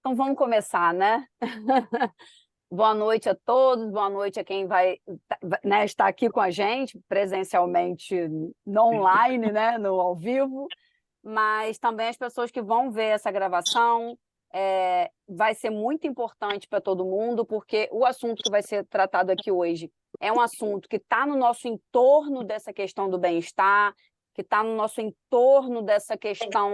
Então vamos começar, né? Boa noite a todos, boa noite a quem vai, né, estar aqui com a gente presencialmente, no online, né, no ao vivo, mas também as pessoas que vão ver essa gravação. Vai ser muito importante para todo mundo, porque o assunto que vai ser tratado aqui hoje é um assunto que está no nosso entorno dessa questão do bem-estar, que está no nosso entorno dessa questão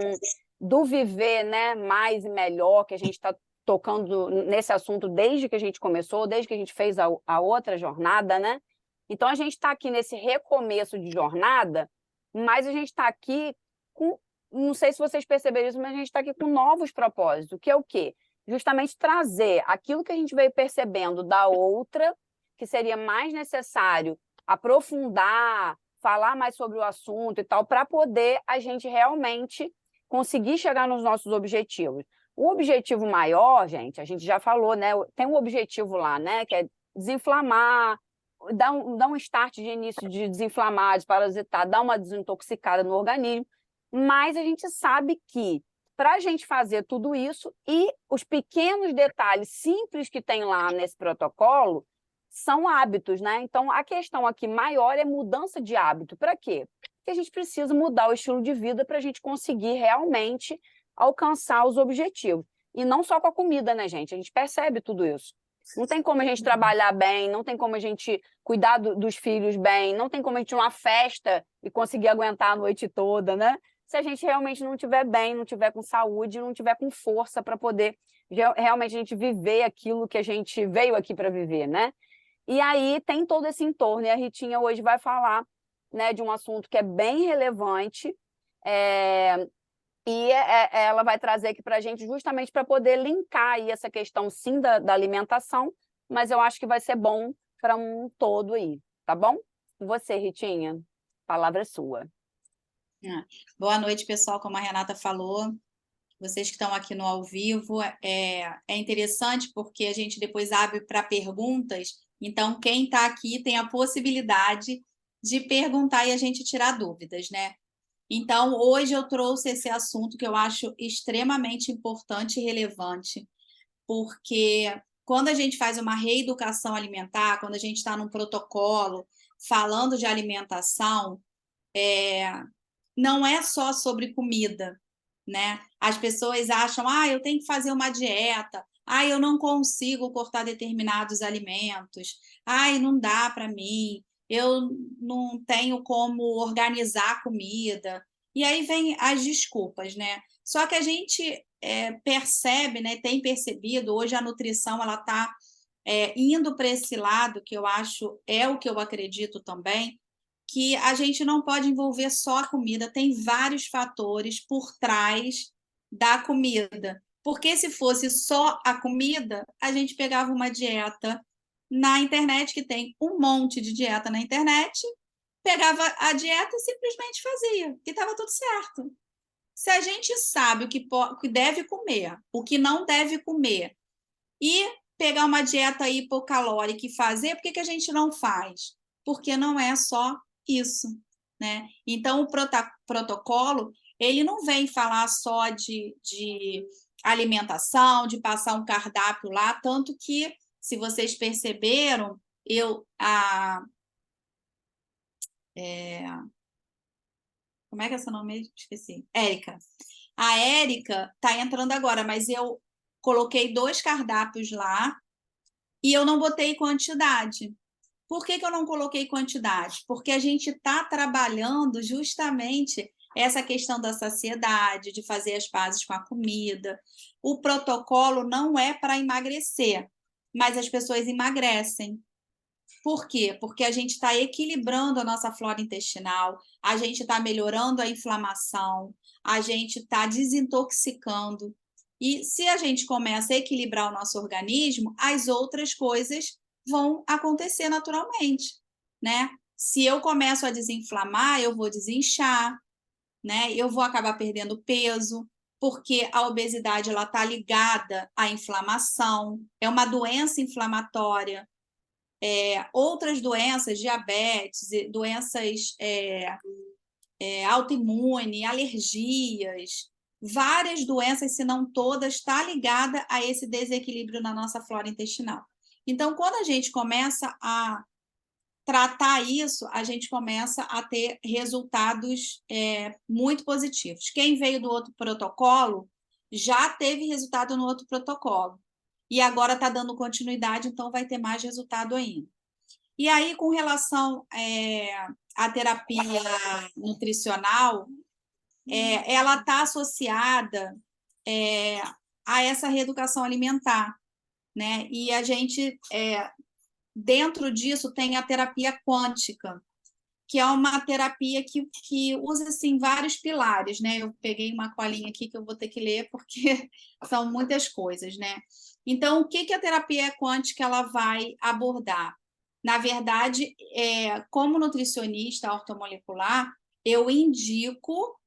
do viver, né, mais e melhor, que a gente está tocando nesse assunto desde que a gente começou, desde que a gente fez a outra jornada, né? Então a gente está aqui nesse recomeço de jornada, mas a gente está aqui com, não sei se vocês perceberam isso, mas a gente está aqui com novos propósitos, que é o quê? Justamente trazer aquilo que a gente veio percebendo da outra, que seria mais necessário aprofundar, falar mais sobre o assunto e tal, para poder a gente realmente conseguir chegar nos nossos objetivos. O objetivo maior, gente, a gente já falou, né? Tem um objetivo lá, né? Que é desinflamar, dar um start de início de desinflamar, desparasitar, dar uma desintoxicada no organismo. Mas a gente sabe que para a gente fazer tudo isso e os pequenos detalhes simples que tem lá nesse protocolo são hábitos, né? Então a questão aqui maior é mudança de hábito. Para quê? Porque a gente precisa mudar o estilo de vida para a gente conseguir realmente alcançar os objetivos. E não só com a comida, né, gente? A gente percebe tudo isso. Não tem como a gente trabalhar bem, não tem como a gente cuidar dos filhos bem, não tem como a gente ir numa festa e conseguir aguentar a noite toda, né? Se a gente realmente não estiver bem, não estiver com saúde, não estiver com força para poder realmente a gente viver aquilo que a gente veio aqui para viver, né? E aí tem todo esse entorno, e a Ritinha hoje vai falar, né, de um assunto que é bem relevante, é, ela vai trazer aqui para a gente justamente para poder linkar aí essa questão, sim, da alimentação, mas eu acho que vai ser bom para um todo aí, tá bom? Você, Ritinha, a palavra é sua. Boa noite, pessoal. Como a Renata falou, vocês que estão aqui no ao vivo, é interessante porque a gente depois abre para perguntas, então quem está aqui tem a possibilidade de perguntar e a gente tirar dúvidas, né? Então, hoje eu trouxe esse assunto que eu acho extremamente importante e relevante, porque quando a gente faz uma reeducação alimentar, quando a gente está num protocolo falando de alimentação, não é só sobre comida, né? As pessoas acham, eu tenho que fazer uma dieta, eu não consigo cortar determinados alimentos, não dá para mim, eu não tenho como organizar a comida. E aí vem as desculpas, né? Só que a gente percebe, né? Tem percebido, hoje a nutrição ela está indo para esse lado, que eu acho é o que eu acredito também, que a gente não pode envolver só a comida, tem vários fatores por trás da comida. Porque se fosse só a comida, a gente pegava uma dieta na internet, que tem um monte de dieta na internet, pegava a dieta e simplesmente fazia, e estava tudo certo. Se a gente sabe o que deve comer, o que não deve comer, e pegar uma dieta hipocalórica e fazer, por que a gente não faz? Porque não é só isso, né? Então, o protocolo, ele não vem falar só de alimentação, de passar um cardápio lá, tanto que, se vocês perceberam, como é que é seu nome mesmo? Esqueci. Érica. A Érica está entrando agora, mas eu coloquei 2 cardápios lá e eu não botei quantidade. Por que eu não coloquei quantidade? Porque a gente está trabalhando justamente essa questão da saciedade, de fazer as pazes com a comida. O protocolo não é para emagrecer, mas as pessoas emagrecem. Por quê? Porque a gente está equilibrando a nossa flora intestinal, a gente está melhorando a inflamação, a gente está desintoxicando. E se a gente começa a equilibrar o nosso organismo, as outras coisas vão acontecer naturalmente, né? Se eu começo a desinflamar, eu vou desinchar, né? Eu vou acabar perdendo peso, porque a obesidade ela está ligada à inflamação, é uma doença inflamatória. Outras doenças, diabetes, doenças autoimunes, alergias, várias doenças, se não todas, está ligada a esse desequilíbrio na nossa flora intestinal. Então, quando a gente começa a tratar isso, a gente começa a ter resultados muito positivos. Quem veio do outro protocolo já teve resultado no outro protocolo. E agora está dando continuidade, então vai ter mais resultado ainda. E aí, com relação à terapia nutricional, ela está associada a essa reeducação alimentar, né? E a gente, dentro disso, tem a terapia quântica, que é uma terapia que usa assim, vários pilares, né? Eu peguei uma colinha aqui que eu vou ter que ler, porque são muitas coisas, né? Então, o que a terapia quântica ela vai abordar? Na verdade, como nutricionista ortomolecular, eu indico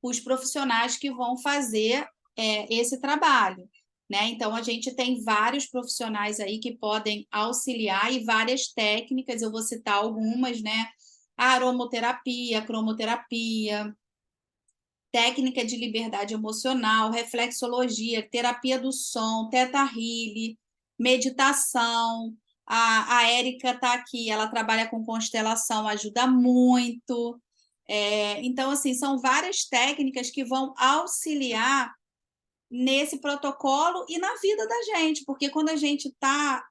os profissionais que vão fazer esse trabalho, né? Então, a gente tem vários profissionais aí que podem auxiliar e várias técnicas, eu vou citar algumas, né? A aromoterapia, a cromoterapia, técnica de liberdade emocional, reflexologia, terapia do som, teta healing, meditação. A Érica está aqui, ela trabalha com constelação, ajuda muito. Então, assim, são várias técnicas que vão auxiliar nesse protocolo e na vida da gente, porque quando a gente está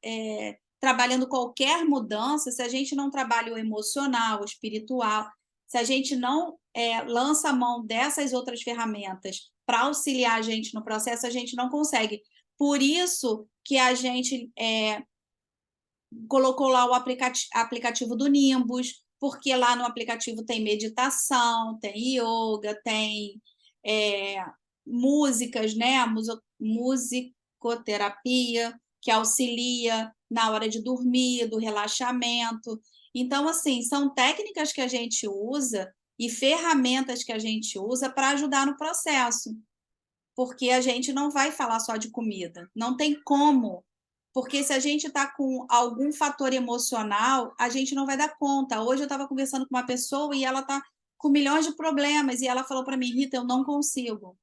trabalhando qualquer mudança, se a gente não trabalha o emocional, o espiritual, se a gente não lança a mão dessas outras ferramentas para auxiliar a gente no processo, a gente não consegue. Por isso que a gente colocou lá o aplicativo do Nimbus, porque lá no aplicativo tem meditação, tem yoga, tem músicas, né? A musicoterapia, que auxilia na hora de dormir, do relaxamento. Então, assim, são técnicas que a gente usa e ferramentas que a gente usa para ajudar no processo, porque a gente não vai falar só de comida, não tem como, porque se a gente está com algum fator emocional, a gente não vai dar conta. Hoje eu estava conversando com uma pessoa e ela está com milhões de problemas e ela falou para mim, Rita, eu não consigo.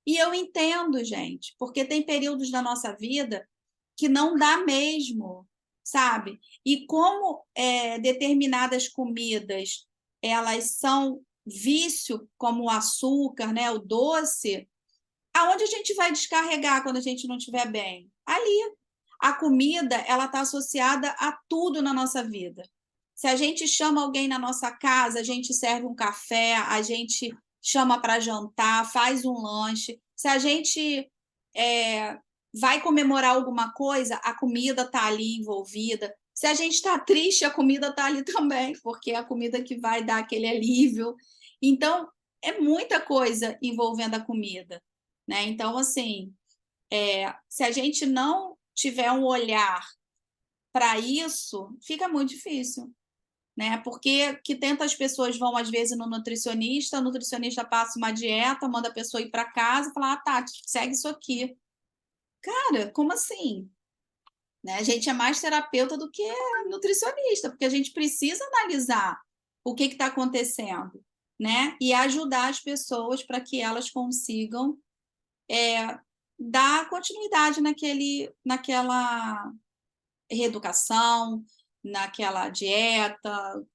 E eu entendo, gente, porque tem períodos da nossa vida que não dá mesmo, sabe? E como determinadas comidas elas são vício, como o açúcar, né, o doce, aonde a gente vai descarregar quando a gente não estiver bem? Ali. A comida, ela está associada a tudo na nossa vida. Se a gente chama alguém na nossa casa, a gente serve um café, a gente chama para jantar, faz um lanche. Se a gente vai comemorar alguma coisa, a comida está ali envolvida. Se a gente está triste, a comida está ali também, porque é a comida que vai dar aquele alívio. Então, é muita coisa envolvendo a comida, né? Então, assim, se a gente não tiver um olhar para isso, fica muito difícil, né? Porque que tantas pessoas vão, às vezes, no nutricionista, o nutricionista passa uma dieta, manda a pessoa ir para casa e fala, tá, segue isso aqui. Cara, como assim? Né? A gente é mais terapeuta do que nutricionista, porque a gente precisa analisar o que está acontecendo, né? E ajudar as pessoas para que elas consigam dar continuidade naquela reeducação, naquela dieta,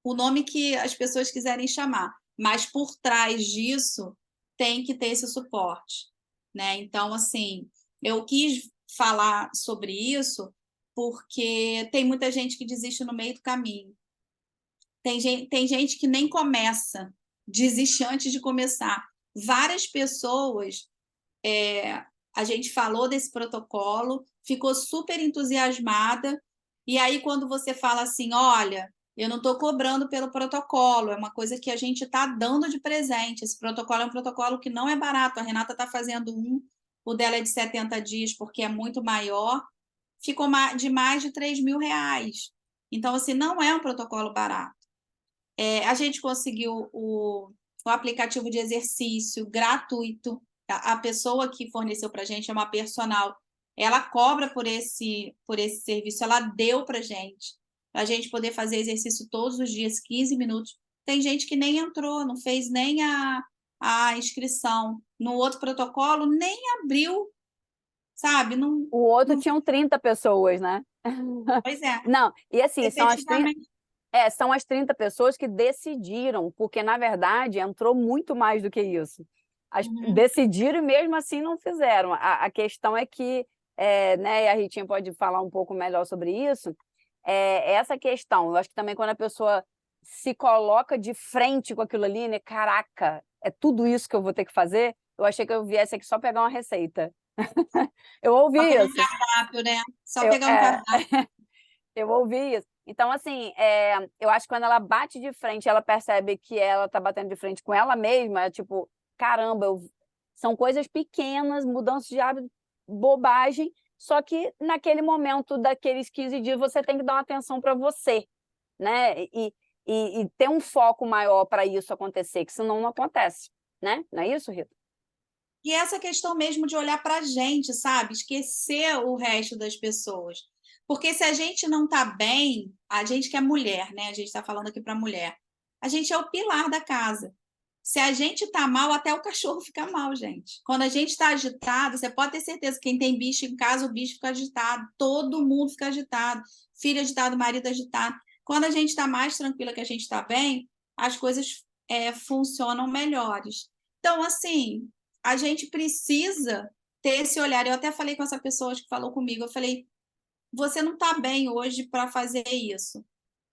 o nome que as pessoas quiserem chamar, mas por trás disso tem que ter esse suporte, né? Então, assim, eu quis falar sobre isso porque tem muita gente que desiste no meio do caminho. Tem gente que nem começa, desiste antes de começar. Várias pessoas, a gente falou desse protocolo, ficou super entusiasmada, e aí quando você fala assim, olha, eu não estou cobrando pelo protocolo, é uma coisa que a gente está dando de presente. Esse protocolo é um protocolo que não é barato. A Renata está fazendo o dela é de 70 dias, porque é muito maior, ficou de mais de 3 mil reais. Então, assim, não é um protocolo barato. A gente conseguiu o aplicativo de exercício gratuito. A pessoa que forneceu para a gente é uma personal. Ela cobra por esse serviço, ela deu para a gente poder fazer exercício todos os dias, 15 minutos. Tem gente que nem entrou, não fez nem a inscrição. No outro protocolo, nem abriu, sabe? Não, O outro não, tinham 30 pessoas, né? pois é, Não, e assim, efetivamente. são as 30 pessoas que decidiram, porque, na verdade, entrou muito mais do que isso. Uhum. Decidiram e mesmo assim não fizeram. A questão é que, né, e a Ritinha pode falar um pouco melhor sobre isso, essa questão. Eu acho que também quando a pessoa se coloca de frente com aquilo ali, né? Caraca, é tudo isso que eu vou ter que fazer? Eu achei que eu viesse aqui só pegar uma receita. Eu ouvi Só pegar um isso. cardápio, né? Só Eu, pegar um cardápio. eu ouvi isso. Então, assim, eu acho que quando ela bate de frente, ela percebe que ela está batendo de frente com ela mesma, é tipo, caramba, são coisas pequenas, mudanças de hábito, bobagem, só que naquele momento daqueles 15 dias você tem que dar uma atenção para você, né? E ter um foco maior para isso acontecer, que senão não acontece, né? Não é isso, Rita? E essa questão mesmo de olhar para a gente, sabe? Esquecer o resto das pessoas. Porque se a gente não está bem, a gente que é mulher, né? A gente está falando aqui para mulher. A gente é o pilar da casa. Se a gente está mal, até o cachorro fica mal, gente. Quando a gente está agitado, você pode ter certeza que quem tem bicho em casa, o bicho fica agitado. Todo mundo fica agitado. Filho agitado, marido agitado. Quando a gente está mais tranquila, que a gente está bem, as coisas funcionam melhores. Então, assim, a gente precisa ter esse olhar. Eu até falei com essa pessoa que falou comigo, eu falei, você não está bem hoje para fazer isso,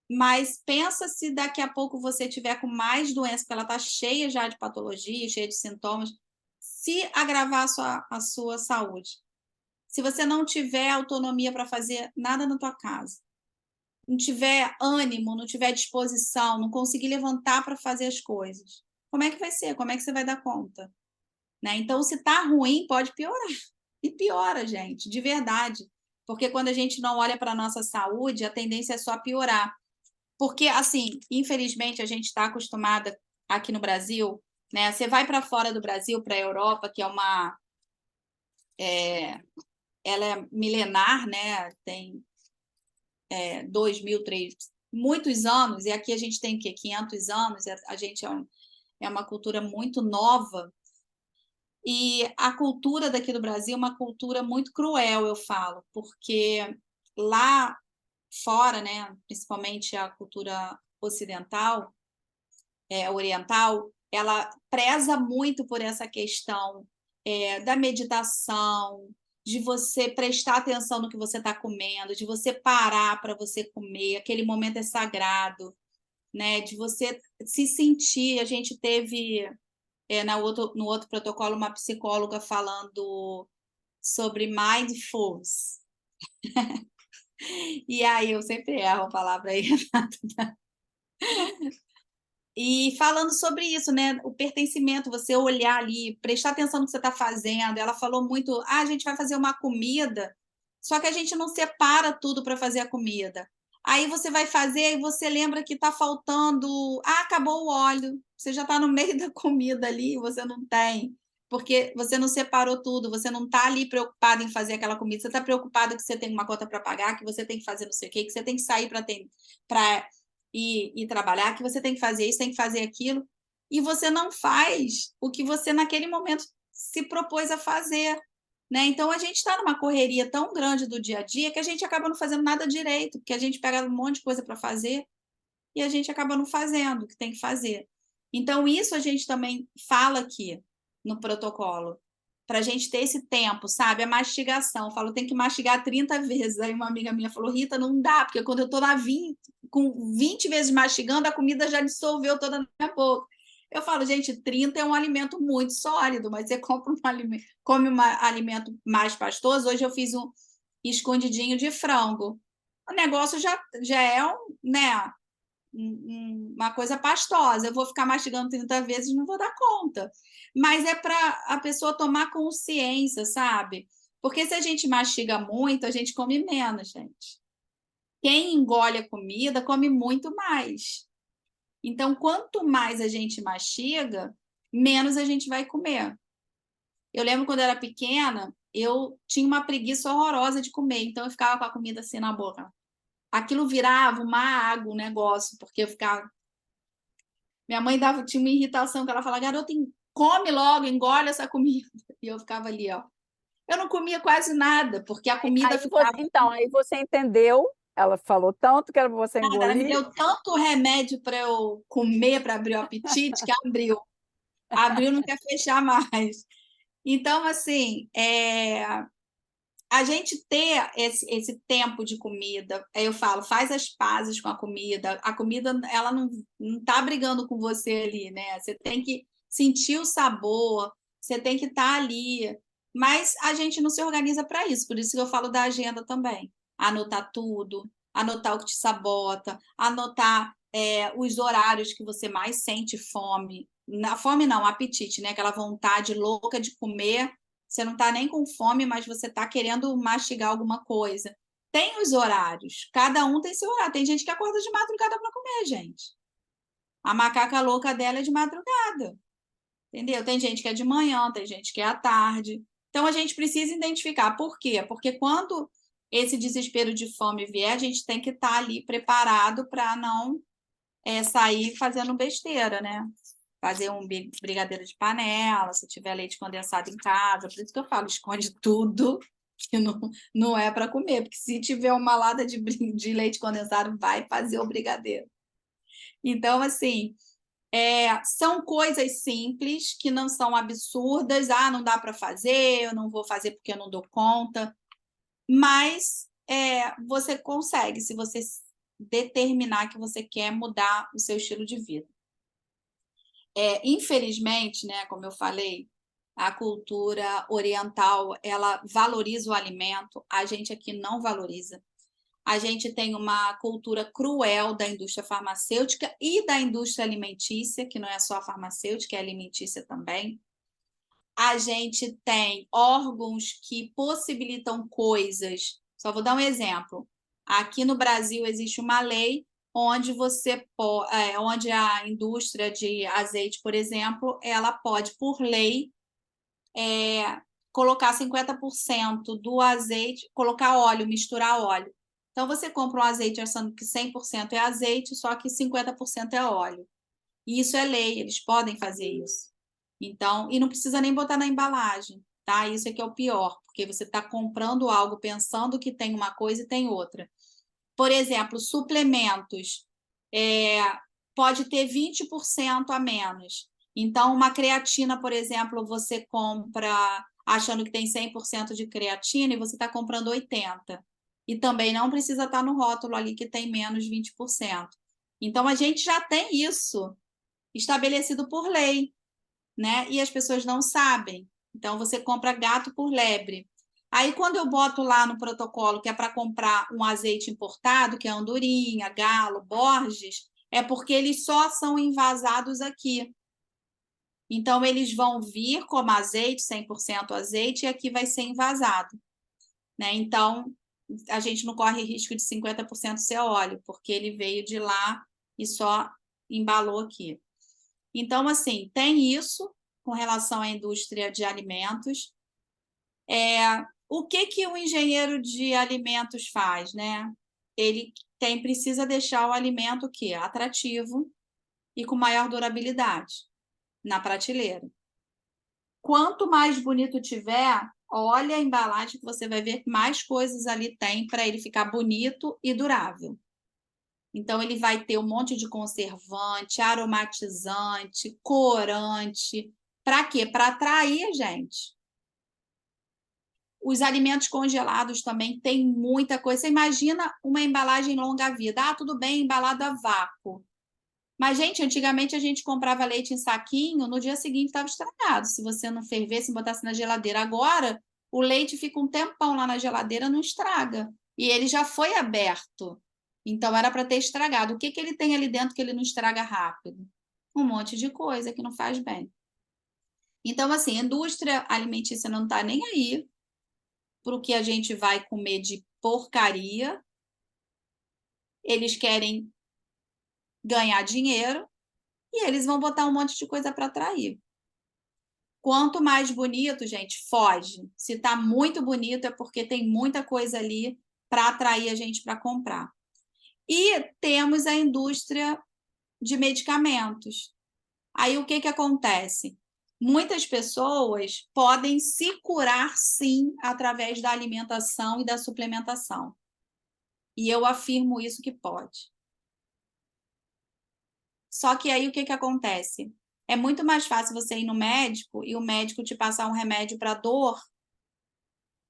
mas pensa se daqui a pouco você tiver com mais doença, porque ela está cheia já de patologia, cheia de sintomas, se agravar a sua saúde. Se você não tiver autonomia para fazer nada na tua casa, não tiver ânimo, não tiver disposição, não conseguir levantar para fazer as coisas, como é que vai ser? Como é que você vai dar conta? Né? Então, se está ruim, pode piorar. E piora, gente, de verdade. Porque quando a gente não olha para a nossa saúde, a tendência é só piorar. Porque, assim, infelizmente, a gente está acostumada aqui no Brasil, né? Você vai para fora do Brasil, para a Europa, que é uma. Ela é milenar, né? Tem 2.000, 3.000, muitos anos, e aqui a gente tem o quê? 500 anos, a gente é uma cultura muito nova. E a cultura daqui do Brasil é uma cultura muito cruel, eu falo, porque lá fora, né, principalmente a cultura ocidental, oriental, ela preza muito por essa questão da meditação, de você prestar atenção no que você está comendo, de você parar para você comer, aquele momento é sagrado, né, de você se sentir. A gente teve no outro protocolo uma psicóloga falando sobre mindfulness. E aí eu sempre erro a palavra aí. E falando sobre isso, né? O pertencimento, você olhar ali, prestar atenção no que você está fazendo. Ela falou muito: a gente vai fazer uma comida, só que a gente não separa tudo para fazer a comida. Aí você vai fazer e você lembra que está faltando. Ah, acabou o óleo. Você já está no meio da comida ali e você não tem. Porque você não separou tudo, você não está ali preocupado em fazer aquela comida, você está preocupado que você tem uma conta para pagar, que você tem que fazer não sei o quê, que você tem que sair para ir trabalhar, que você tem que fazer isso, tem que fazer aquilo, e você não faz o que você naquele momento se propôs a fazer. Né? Então a gente está numa correria tão grande do dia a dia que a gente acaba não fazendo nada direito, porque a gente pega um monte de coisa para fazer e a gente acaba não fazendo o que tem que fazer. Então, isso a gente também fala aqui no protocolo, para a gente ter esse tempo, sabe? A mastigação. Eu falo, tem que mastigar 30 vezes. Aí uma amiga minha falou, Rita, não dá, porque quando eu estou com 20 vezes mastigando, a comida já dissolveu toda na minha boca. Eu falo, gente, 30 é um alimento muito sólido, mas você compra come um alimento mais pastoso. Hoje eu fiz um escondidinho de frango. O negócio já é né, uma coisa pastosa. Eu vou ficar mastigando 30 vezes, não vou dar conta. Mas é para a pessoa tomar consciência, sabe? Porque se a gente mastiga muito, a gente come menos, gente. Quem engole a comida come muito mais. Então, quanto mais a gente mastiga, menos a gente vai comer. Eu lembro quando eu era pequena, eu tinha uma preguiça horrorosa de comer, então eu ficava com a comida assim na boca. Aquilo virava uma água, um negócio, porque eu ficava. Minha mãe tinha uma irritação que ela falava, garota, come logo, engole essa comida. E eu ficava ali, ó. Eu não comia quase nada, porque a comida ficava... Então, aí você entendeu, ela falou tanto que era para você Nada, ela me engolir. deu tanto remédio para eu comer, para abrir o apetite, que abriu. Abriu, não quer fechar mais. Então, assim, a gente ter esse tempo de comida, eu falo, faz as pazes com a comida ela não está brigando com você ali, né? Você tem que sentir o sabor, você tem que estar ali, mas a gente não se organiza para isso, por isso que eu falo da agenda também, anotar tudo, anotar o que te sabota, anotar os horários que você mais sente fome, fome não, apetite, né? Aquela vontade louca de comer. Você não está nem com fome, mas você está querendo mastigar alguma coisa. Tem os horários, cada um tem seu horário. Tem gente que acorda de madrugada para comer, gente. A macaca louca dela é de madrugada, entendeu? Tem gente que é de manhã, tem gente que é à tarde. Então a gente precisa identificar. Por quê? Porque quando esse desespero de fome vier, a gente tem que estar ali preparado para não sair fazendo besteira, né? Fazer um brigadeiro de panela, se tiver leite condensado em casa. Por isso que eu falo, esconde tudo que não é para comer, porque se tiver uma lata de leite condensado, vai fazer o brigadeiro. Então, assim, são coisas simples, que não são absurdas. Ah, não dá para fazer, eu não vou fazer porque eu não dou conta. Mas você consegue, se você determinar que você quer mudar o seu estilo de vida. Infelizmente, né, como eu falei, a cultura oriental, ela valoriza o alimento, a gente aqui não valoriza. A gente tem uma cultura cruel da indústria farmacêutica e da indústria alimentícia, que não é só farmacêutica, é alimentícia também. A gente tem órgãos que possibilitam coisas. Só vou dar um exemplo. Aqui no Brasil existe uma lei onde a indústria de azeite, por exemplo, ela pode, por lei, colocar 50% do azeite, colocar óleo, misturar óleo. Então, você compra um azeite achando que 100% é azeite, só que 50% é óleo. E isso é lei, eles podem fazer isso. Então, e não precisa nem botar na embalagem, tá? Isso é que é o pior, porque você está comprando algo pensando que tem uma coisa e tem outra. Por exemplo, suplementos, pode ter 20% a menos. Então, uma creatina, por exemplo, você compra achando que tem 100% de creatina e você está comprando 80%. E também não precisa estar no rótulo ali que tem menos 20%. Então, a gente já tem isso estabelecido por lei, né? E as pessoas não sabem. Então, você compra gato por lebre. Aí, quando eu boto lá no protocolo que é para comprar um azeite importado, que é Andorinha, Galo, Borges, é porque eles só são envasados aqui. Então, eles vão vir como azeite, 100% azeite, e aqui vai ser envasado, né? Então, a gente não corre risco de 50% ser óleo, porque ele veio de lá e só embalou aqui. Então, assim, tem isso com relação à indústria de alimentos. O que o engenheiro de alimentos faz, né? Ele precisa deixar o alimento que é atrativo e com maior durabilidade na prateleira. Quanto mais bonito tiver, olha a embalagem que você vai ver que mais coisas ali tem para ele ficar bonito e durável. Então, ele vai ter um monte de conservante, aromatizante, corante. Para quê? Para atrair a gente. Os alimentos congelados também tem muita coisa. Você imagina uma embalagem longa-vida. Ah, tudo bem, embalado a vácuo. Mas, gente, antigamente a gente comprava leite em saquinho, no dia seguinte estava estragado. Se você não fervesse e botasse na geladeira. Agora, o leite fica um tempão lá na geladeira, não estraga. E ele já foi aberto. Então, era para ter estragado. O que ele tem ali dentro que ele não estraga rápido? Um monte de coisa que não faz bem. Então, assim, a indústria alimentícia não está nem aí para o que a gente vai comer de porcaria. Eles querem ganhar dinheiro e eles vão botar um monte de coisa para atrair. Quanto mais bonito, gente, foge. Se está muito bonito é porque tem muita coisa ali para atrair a gente para comprar. E temos a indústria de medicamentos. Aí o que acontece? muitas pessoas podem se curar, sim, através da alimentação e da suplementação. E eu afirmo isso que pode. Só que aí o que acontece? É muito mais fácil você ir no médico e o médico te passar um remédio para dor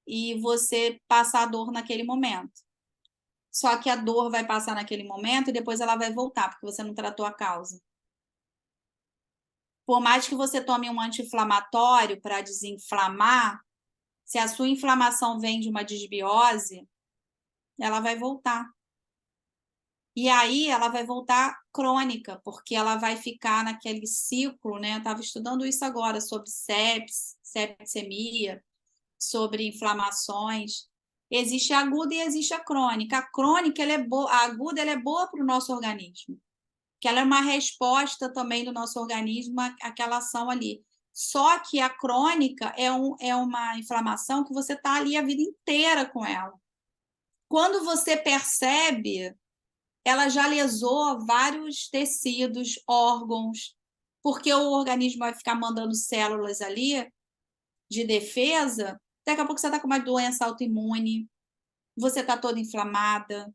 e você passar a dor naquele momento. Só que a dor vai passar naquele momento e depois ela vai voltar, porque você não tratou a causa. Por mais que você tome um anti-inflamatório para desinflamar, se a sua inflamação vem de uma desbiose, ela vai voltar. E aí ela vai voltar crônica, porque ela vai ficar naquele ciclo, né? Eu estava estudando isso agora sobre septicemia, sobre inflamações. Existe a aguda e existe a crônica. A crônica, ela é boa, a aguda ela é boa para o nosso organismo, que ela é uma resposta também do nosso organismo àquela ação ali. Só que a crônica é uma inflamação que você está ali a vida inteira com ela. Quando você percebe, ela já lesou vários tecidos, órgãos, porque o organismo vai ficar mandando células ali de defesa. Daqui a pouco você está com uma doença autoimune, você está toda inflamada.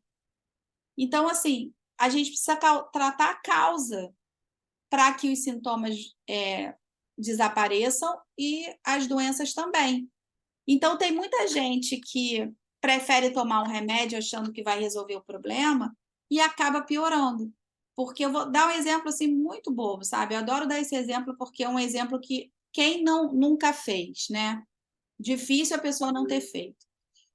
Então, assim, a gente precisa tratar a causa para que os sintomas desapareçam e as doenças também. Então, tem muita gente que prefere tomar um remédio achando que vai resolver o problema e acaba piorando. Porque eu vou dar um exemplo assim muito bobo, sabe? Eu adoro dar esse exemplo porque é um exemplo que quem nunca fez, né? Difícil a pessoa não ter feito.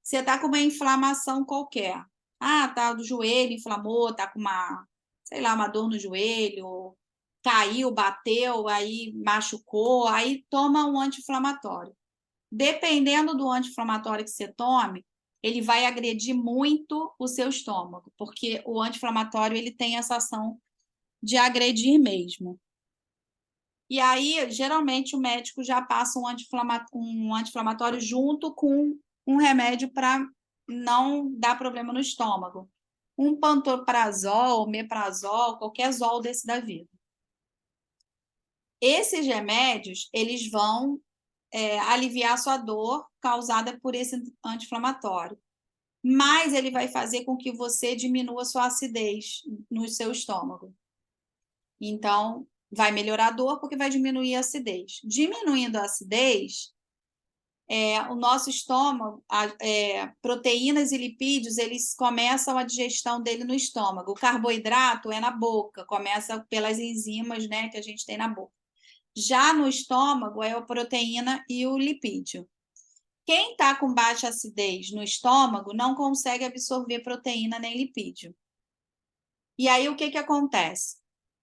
Você está com uma inflamação qualquer. Ah, tá do joelho, inflamou, tá com uma, sei lá, uma dor no joelho, caiu, bateu, aí machucou, aí toma um anti-inflamatório. Dependendo do anti-inflamatório que você tome, ele vai agredir muito o seu estômago, porque o anti-inflamatório ele tem essa ação de agredir mesmo. E aí, geralmente, o médico já passa um anti-inflamatório junto com um remédio para não dar problema no estômago. Um pantoprazol, omeprazol, qualquer zol desse da vida. Esses remédios, eles vão aliviar a sua dor causada por esse anti-inflamatório. Mas ele vai fazer com que você diminua a sua acidez no seu estômago. Então, vai melhorar a dor porque vai diminuir a acidez. Diminuindo a acidez, o nosso estômago, proteínas e lipídios, eles começam a digestão dele no estômago. O carboidrato é na boca, começa pelas enzimas, né, que a gente tem na boca. Já no estômago é a proteína e o lipídio. Quem está com baixa acidez no estômago não consegue absorver proteína nem lipídio. E aí o que acontece?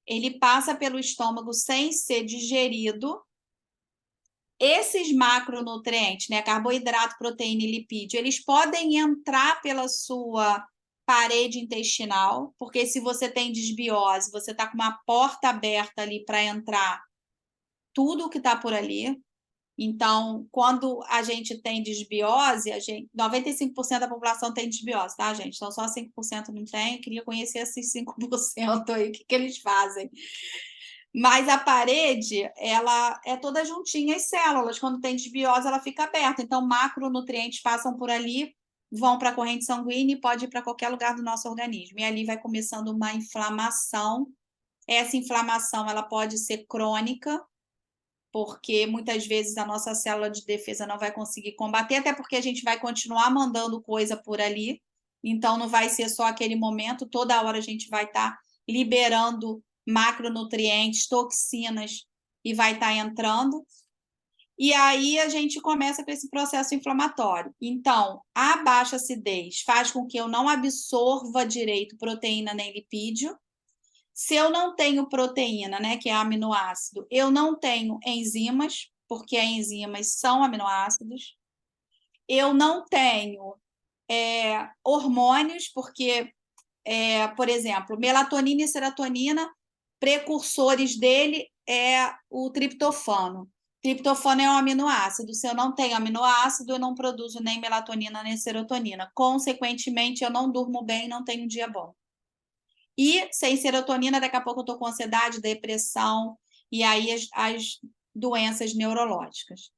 Ele passa pelo estômago sem ser digerido. Esses macronutrientes, né, carboidrato, proteína e lipídio, eles podem entrar pela sua parede intestinal, porque se você tem desbiose, você está com uma porta aberta ali para entrar tudo que está por ali. Então, quando a gente tem desbiose, 95% da população tem desbiose, tá, gente? Então, só 5% não tem. Eu queria conhecer esses 5% aí, o que eles fazem. Mas a parede, ela é toda juntinha as células. Quando tem desbiose, ela fica aberta. Então, macronutrientes passam por ali, vão para a corrente sanguínea e pode ir para qualquer lugar do nosso organismo. E ali vai começando uma inflamação. Essa inflamação, ela pode ser crônica, porque muitas vezes a nossa célula de defesa não vai conseguir combater, até porque a gente vai continuar mandando coisa por ali, então não vai ser só aquele momento, toda hora a gente vai estar liberando macronutrientes, toxinas, e vai estar entrando, e aí a gente começa com esse processo inflamatório. Então, a baixa acidez faz com que eu não absorva direito proteína nem lipídio. Se eu não tenho proteína, né, que é aminoácido, eu não tenho enzimas, porque as enzimas são aminoácidos. Eu não tenho hormônios, porque, por exemplo, melatonina e serotonina, precursores dele é o triptofano. Triptofano é um aminoácido. Se eu não tenho aminoácido, eu não produzo nem melatonina nem serotonina. Consequentemente, eu não durmo bem, não tenho um dia bom. E sem serotonina, daqui a pouco eu estou com ansiedade, depressão, e aí as doenças neurológicas.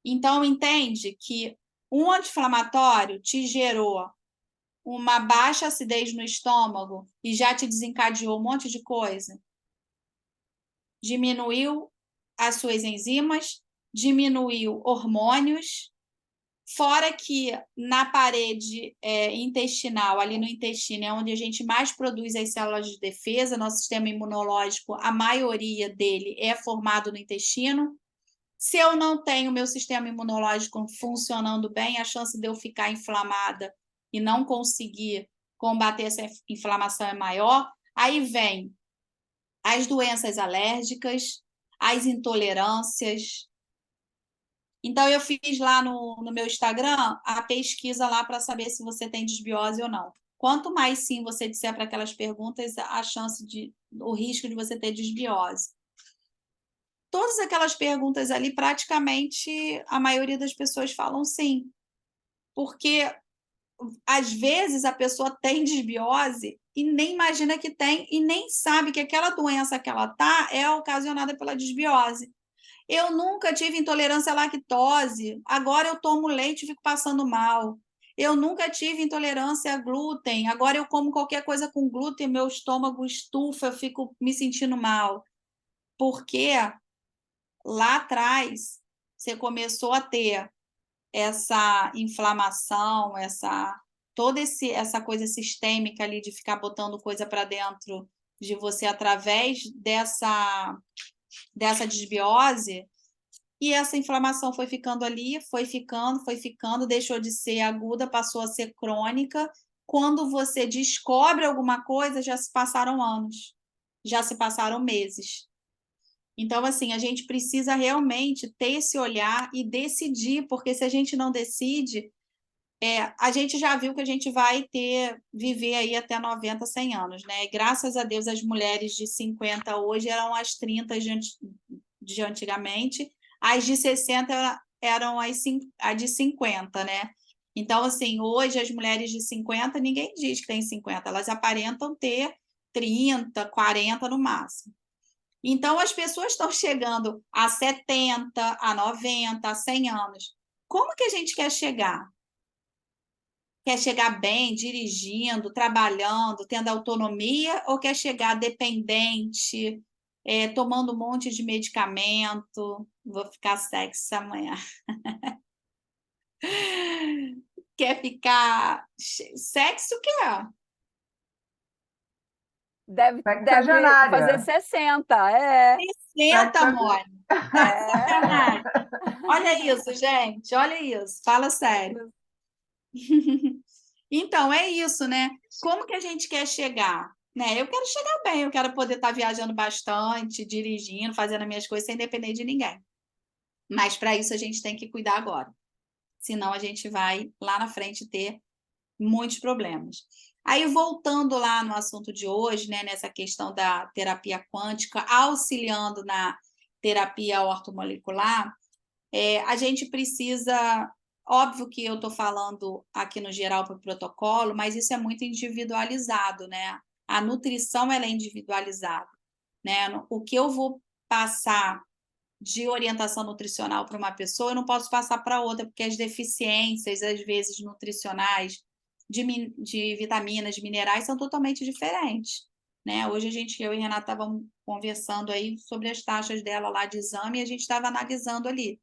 Então, entende que um anti-inflamatório te gerou uma baixa acidez no estômago e já te desencadeou um monte de coisa. Diminuiu as suas enzimas, diminuiu hormônios, fora que na parede intestinal, ali no intestino, é onde a gente mais produz as células de defesa, nosso sistema imunológico, a maioria dele é formado no intestino. Se eu não tenho meu sistema imunológico funcionando bem, a chance de eu ficar inflamada e não conseguir combater essa inflamação é maior. Aí vem as doenças alérgicas, as intolerâncias. Então, eu fiz lá no meu Instagram a pesquisa lá para saber se você tem desbiose ou não. Quanto mais sim você disser para aquelas perguntas, o risco de você ter desbiose. Todas aquelas perguntas ali, praticamente, a maioria das pessoas falam sim. Porque, às vezes, a pessoa tem desbiose e nem imagina que tem, e nem sabe que aquela doença que ela está é ocasionada pela desbiose. Eu nunca tive intolerância à lactose, agora eu tomo leite e fico passando mal. Eu nunca tive intolerância a glúten, agora eu como qualquer coisa com glúten, meu estômago estufa, eu fico me sentindo mal. Porque lá atrás você começou a ter essa inflamação, toda essa coisa sistêmica ali de ficar botando coisa para dentro de você através dessa desbiose, e essa inflamação foi ficando ali, foi ficando, deixou de ser aguda, passou a ser crônica. Quando você descobre alguma coisa, já se passaram anos, já se passaram meses. Então, assim, a gente precisa realmente ter esse olhar e decidir, porque se a gente não decide, a gente já viu que a gente vai viver aí até 90, 100 anos, né? E graças a Deus, as mulheres de 50 hoje eram as 30 de antigamente, as de 60 eram as de 50, né? Então, assim, hoje as mulheres de 50, ninguém diz que tem 50, elas aparentam ter 30, 40 no máximo. Então, as pessoas estão chegando a 70, a 90, a 100 anos. Como que a gente quer chegar? Quer chegar bem, dirigindo, trabalhando, tendo autonomia, ou quer chegar dependente, tomando um monte de medicamento? Vou ficar sexy amanhã. Quer ficar sexy o quê? Deve fazer Sexagenária. 60, 60, amor. É. Olha isso, gente. Olha isso. Fala sério. Então, é isso, né? Como que a gente quer chegar? Né? Eu quero chegar bem, eu quero poder estar viajando bastante, dirigindo, fazendo as minhas coisas sem depender de ninguém. Mas para isso a gente tem que cuidar agora. Senão a gente vai lá na frente ter muitos problemas. Aí, voltando lá no assunto de hoje, né, nessa questão da terapia quântica, auxiliando na terapia ortomolecular, a gente precisa. Óbvio que eu estou falando aqui no geral para o protocolo, mas isso é muito individualizado, né? A nutrição ela é individualizada, né? O que eu vou passar de orientação nutricional para uma pessoa, eu não posso passar para outra, porque as deficiências, às vezes, nutricionais, de vitaminas, de minerais, são totalmente diferentes, né? Hoje eu e Renata estávamos conversando aí sobre as taxas dela lá de exame e a gente estava analisando ali.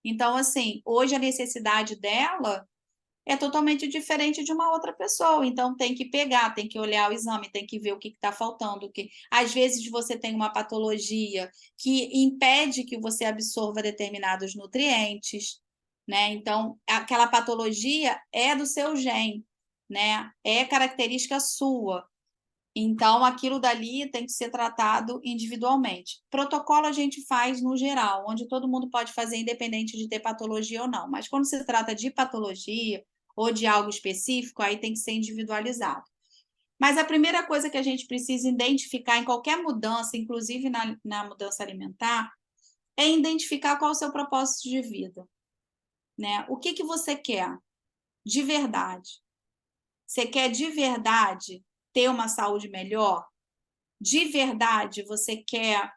Então, assim, hoje a necessidade dela é totalmente diferente de uma outra pessoa. Então, tem que pegar, tem que olhar o exame, tem que ver o que está faltando. Às vezes, você tem uma patologia que impede que você absorva determinados nutrientes, né? Então, aquela patologia é do seu gene, né? É característica sua. Então, aquilo dali tem que ser tratado individualmente. Protocolo a gente faz no geral, onde todo mundo pode fazer, independente de ter patologia ou não. Mas quando se trata de patologia ou de algo específico, aí tem que ser individualizado. Mas a primeira coisa que a gente precisa identificar em qualquer mudança, inclusive na mudança alimentar, é identificar qual é o seu propósito de vida, né? O que você quer de verdade? Você quer de verdade ter uma saúde melhor? De verdade você quer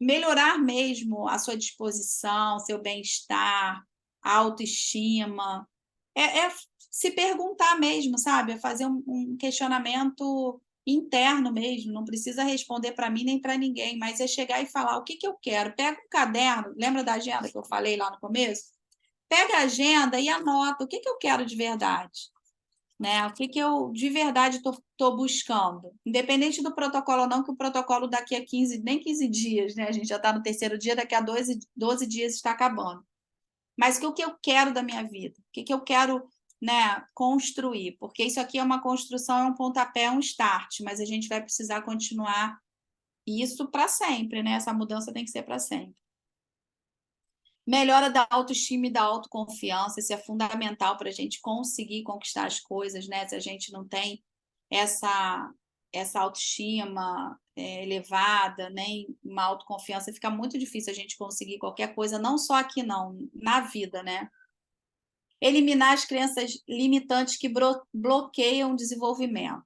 melhorar mesmo a sua disposição, seu bem-estar, a autoestima. É se perguntar mesmo, sabe? É fazer um questionamento interno mesmo, não precisa responder para mim nem para ninguém, mas é chegar e falar o que eu quero. Pega um caderno, lembra da agenda que eu falei lá no começo? Pega a agenda e anota o que eu quero de verdade, né? O que eu de verdade estou buscando. Independente do protocolo ou não, que o protocolo daqui a 15, nem 15 dias, né? A gente já está no terceiro dia, daqui a 12 dias está acabando. Mas o que eu quero da minha vida? O que eu quero, né, construir? Porque isso aqui é uma construção, é um pontapé, é um start, mas a gente vai precisar continuar isso para sempre, né? Essa mudança tem que ser para sempre. Melhora da autoestima e da autoconfiança, isso é fundamental para a gente conseguir conquistar as coisas, né? Se a gente não tem essa autoestima elevada, nem uma autoconfiança, fica muito difícil a gente conseguir qualquer coisa, não só aqui não, na vida, né? Eliminar as crenças limitantes que bloqueiam o desenvolvimento.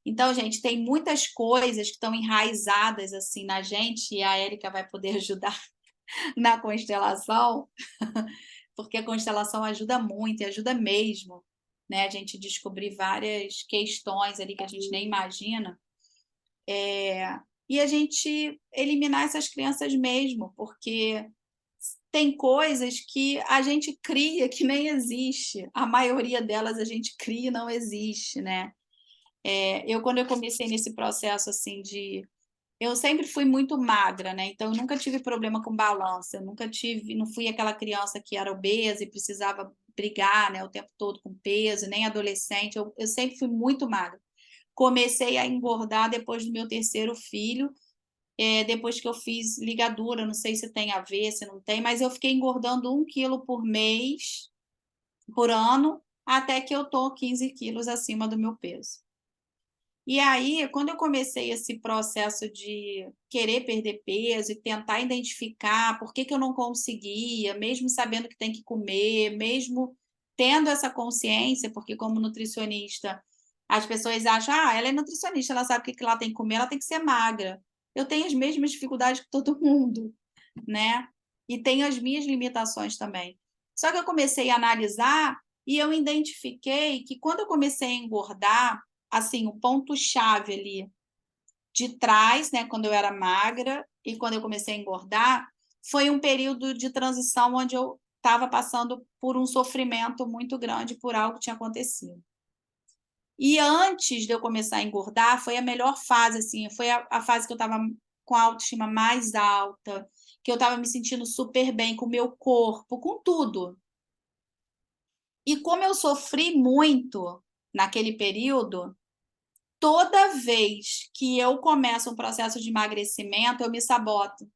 Então, gente, tem muitas coisas que estão enraizadas assim na gente, e a Érica vai poder ajudar na constelação, porque a constelação ajuda muito, e ajuda mesmo, né? A gente descobrir várias questões ali que a gente nem imagina. E a gente eliminar essas crenças mesmo, porque tem coisas que a gente cria que nem existe. A maioria delas a gente cria e não existe, né? Quando eu comecei nesse processo assim eu sempre fui muito magra, né? Então, eu nunca tive problema com balança, eu nunca tive, não fui aquela criança que era obesa e precisava brigar, né, o tempo todo com peso, nem adolescente, eu sempre fui muito magra. Comecei a engordar depois do meu terceiro filho, depois que eu fiz ligadura, não sei se tem a ver, se não tem, mas eu fiquei engordando 1 quilo por mês, por ano, até que eu tô 15 quilos acima do meu peso. E aí, quando eu comecei esse processo de querer perder peso e tentar identificar por que eu não conseguia, mesmo sabendo que tem que comer, mesmo tendo essa consciência, porque como nutricionista, as pessoas acham, ela é nutricionista, ela sabe o que ela tem que comer, ela tem que ser magra. Eu tenho as mesmas dificuldades que todo mundo, né? E tenho as minhas limitações também. Só que eu comecei a analisar e eu identifiquei que quando eu comecei a engordar, assim, o ponto-chave ali de trás, né, quando eu era magra e quando eu comecei a engordar, foi um período de transição onde eu estava passando por um sofrimento muito grande por algo que tinha acontecido. E antes de eu começar a engordar, foi a melhor fase, assim, foi a fase que eu estava com a autoestima mais alta, que eu estava me sentindo super bem com o meu corpo, com tudo. E como eu sofri muito naquele período, toda vez que eu começo um processo de emagrecimento, eu me saboto,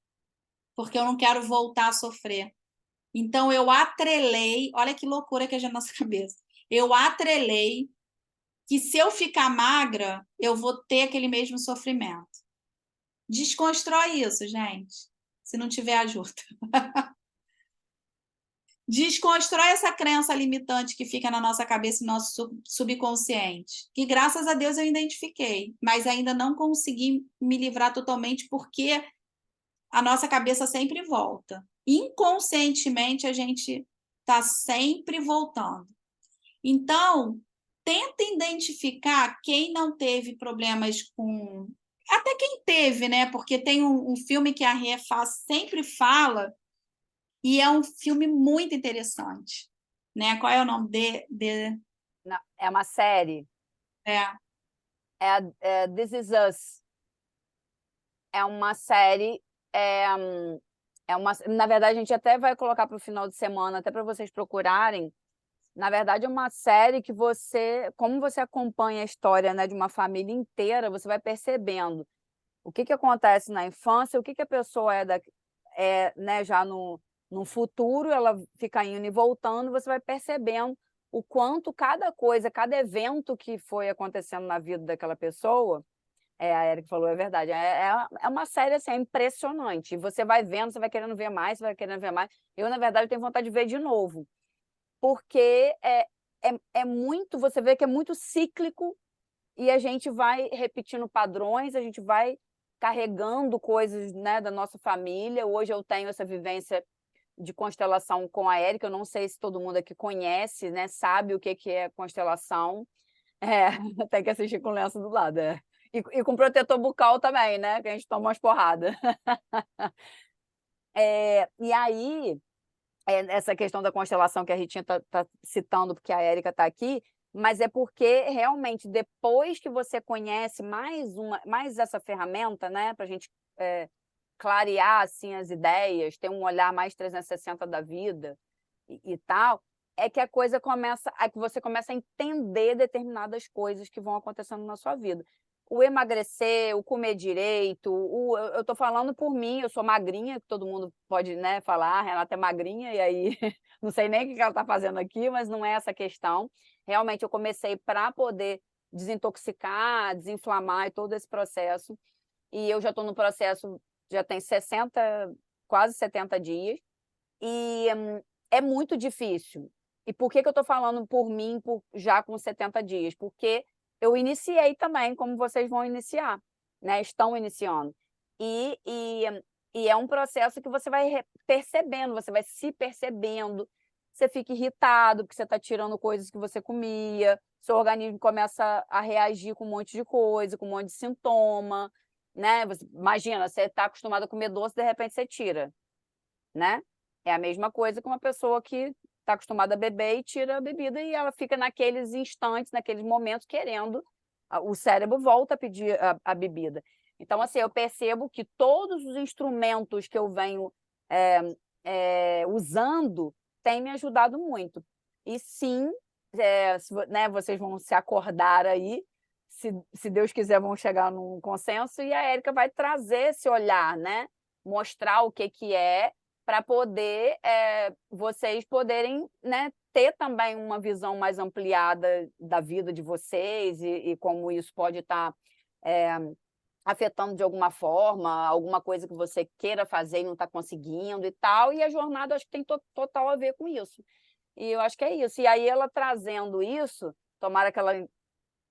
porque eu não quero voltar a sofrer. Então, eu atrelei, olha que loucura que é na nossa cabeça, eu atrelei que se eu ficar magra, eu vou ter aquele mesmo sofrimento. Desconstrói isso, gente, se não tiver ajuda. Desconstrói essa crença limitante que fica na nossa cabeça e no nosso subconsciente, que graças a Deus eu identifiquei, mas ainda não consegui me livrar totalmente porque a nossa cabeça sempre volta. Inconscientemente a gente está sempre voltando. Então, tenta identificar quem não teve problemas com... Até quem teve, né? Porque tem um filme que a Rê sempre fala, e é um filme muito interessante, né? Qual é o nome Não, é uma série. É. This Is Us. É uma série. Na verdade, a gente até vai colocar para o final de semana, até para vocês procurarem. Na verdade, é uma série que como você acompanha a história, né, de uma família inteira, você vai percebendo o que acontece na infância, o que a pessoa né, já no futuro, ela fica indo e voltando, você vai percebendo o quanto cada coisa, cada evento que foi acontecendo na vida daquela pessoa, a Érica falou, é verdade, é uma série assim, impressionante. E você vai vendo, você vai querendo ver mais, você vai querendo ver mais. Eu, na verdade, tenho vontade de ver de novo, porque é muito, você vê que é muito cíclico e a gente vai repetindo padrões, a gente vai carregando coisas, né, da noa família. Hoje eu tenho essa vivência de constelação com a Érica. Eu não sei se todo mundo aqui conhece, né, sabe o que é constelação. Tem que assistir com lenço do lado, E com protetor bucal também, né, que a gente toma umas porradas. E aí, essa questão da constelação que a Ritinha tá citando, porque a Érica está aqui, mas é porque realmente depois que você conhece mais essa ferramenta, né, para a gente clarear assim as ideias, ter um olhar mais 360 da vida e tal, é que que você começa a entender determinadas coisas que vão acontecendo na sua vida. O emagrecer, o comer direito, eu estou falando por mim, eu sou magrinha, que todo mundo pode, né, falar, a Renata é magrinha, e aí não sei nem o que ela está fazendo aqui, mas não é essa a questão. Realmente eu comecei para poder desintoxicar, desinflamar e todo esse processo, e eu já estou no processo, já tem 60, quase 70 dias, e é muito difícil. E por que eu estou falando por mim já com 70 dias? Porque eu iniciei também, como vocês vão iniciar, né? Estão iniciando. E é um processo que você vai percebendo, você vai se percebendo, você fica irritado porque você está tirando coisas que você comia, seu organismo começa a reagir com um monte de coisa, com um monte de sintoma, né? Imagina, você está acostumado a comer doce, de repente você tira, né? É a mesma coisa que uma pessoa que está acostumada a beber e tira a bebida e ela fica naqueles instantes, naqueles momentos querendo, o cérebro volta a pedir a bebida. Então, assim, eu percebo que todos os instrumentos que eu venho usando têm me ajudado muito. E sim, né, vocês vão se acordar aí, se Deus quiser, vão chegar num consenso, e a Érica vai trazer esse olhar, né? Mostrar o que é, para poder vocês poderem, né, ter também uma visão mais ampliada da vida de vocês e como isso pode estar afetando de alguma forma, alguma coisa que você queira fazer e não está conseguindo e tal, e a jornada acho que tem total a ver com isso. E eu acho que é isso. E aí ela trazendo isso, tomara que ela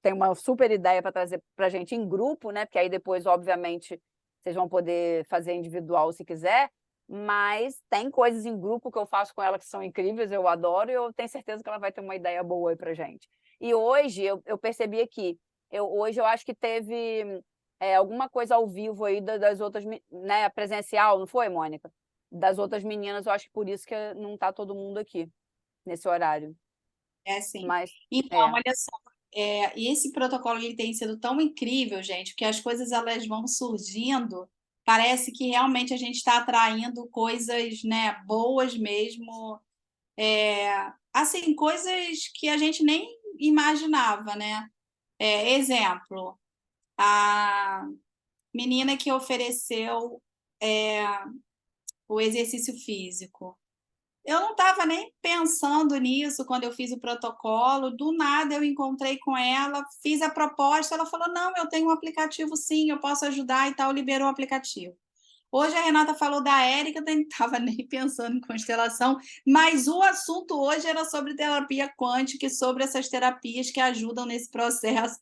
tenha uma super ideia para trazer para a gente em grupo, né? Porque aí depois, obviamente, vocês vão poder fazer individual se quiser, mas tem coisas em grupo que eu faço com ela que são incríveis, eu adoro, e eu tenho certeza que ela vai ter uma ideia boa aí para gente. E hoje eu percebi aqui, hoje eu acho que teve alguma coisa ao vivo aí das outras, né, presencial, não foi, Mônica? Das outras meninas, eu acho que por isso que não está todo mundo aqui nesse horário. Sim. Mas, então, olha só, e esse protocolo ele tem sido tão incrível, gente, que as coisas elas vão surgindo, parece que realmente a gente está atraindo coisas, né, boas mesmo, assim, coisas que a gente nem imaginava, né? Exemplo, a menina que ofereceu o exercício físico. Eu não estava nem pensando nisso quando eu fiz o protocolo, do nada eu encontrei com ela, fiz a proposta, ela falou, não, eu tenho um aplicativo sim, eu posso ajudar e tal, liberou o aplicativo. Hoje a Renata falou da Érica, eu nem estava nem pensando em constelação, mas o assunto hoje era sobre terapia quântica e sobre essas terapias que ajudam nesse processo.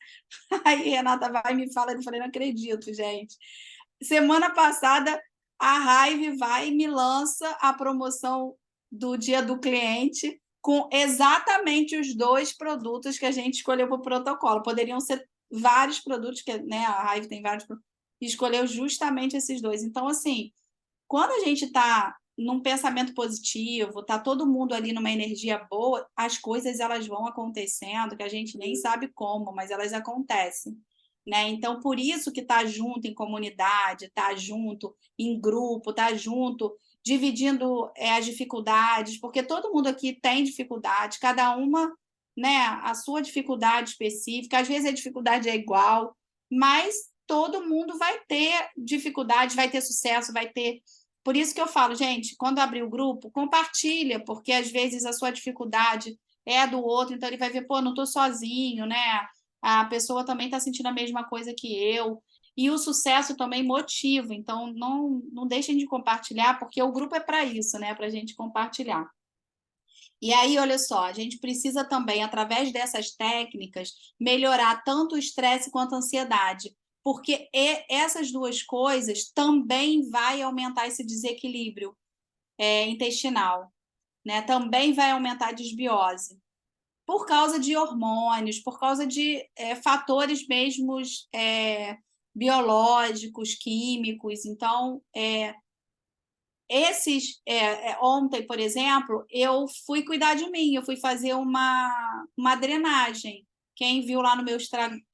Aí Renata vai e me fala, eu falei, não acredito, gente. Semana passada, a Hive vai e me lança a promoção do Dia do Cliente com exatamente os 2 produtos que a gente escolheu para o protocolo. Poderiam ser vários produtos, que, né, a Hive tem vários produtos, e escolheu justamente esses 2. Então, assim, quando a gente está num pensamento positivo, está todo mundo ali numa energia boa, as coisas elas vão acontecendo, que a gente nem sabe como, mas elas acontecem. Né? Então, por isso que tá junto em comunidade, tá junto em grupo, tá junto dividindo as dificuldades, porque todo mundo aqui tem dificuldade, cada uma, né, a sua dificuldade específica, às vezes a dificuldade é igual, mas todo mundo vai ter dificuldade, vai ter sucesso, vai ter. Por isso que eu falo, gente, quando abrir o grupo, compartilha, porque às vezes a sua dificuldade é do outro, então ele vai ver, pô, não estou sozinho, né? A pessoa também está sentindo a mesma coisa que eu. E o sucesso também motiva, então não deixem de compartilhar, porque o grupo é para isso, né? Para a gente compartilhar. E aí, olha só, a gente precisa também, através dessas técnicas, melhorar tanto o estresse quanto a ansiedade. porque essas duas coisas também vai aumentar esse desequilíbrio intestinal, né? Também vai aumentar a desbiose, por causa de hormônios, por causa de fatores mesmos biológicos, químicos. Então, ontem, por exemplo, eu fui cuidar de mim, eu fui fazer uma drenagem. Quem viu lá no meu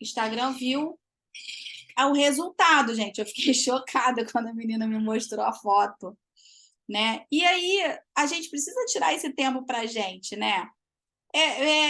Instagram viu o resultado, gente. Eu fiquei chocada quando a menina me mostrou a foto, né? E aí a gente precisa tirar esse tempo para a gente, né?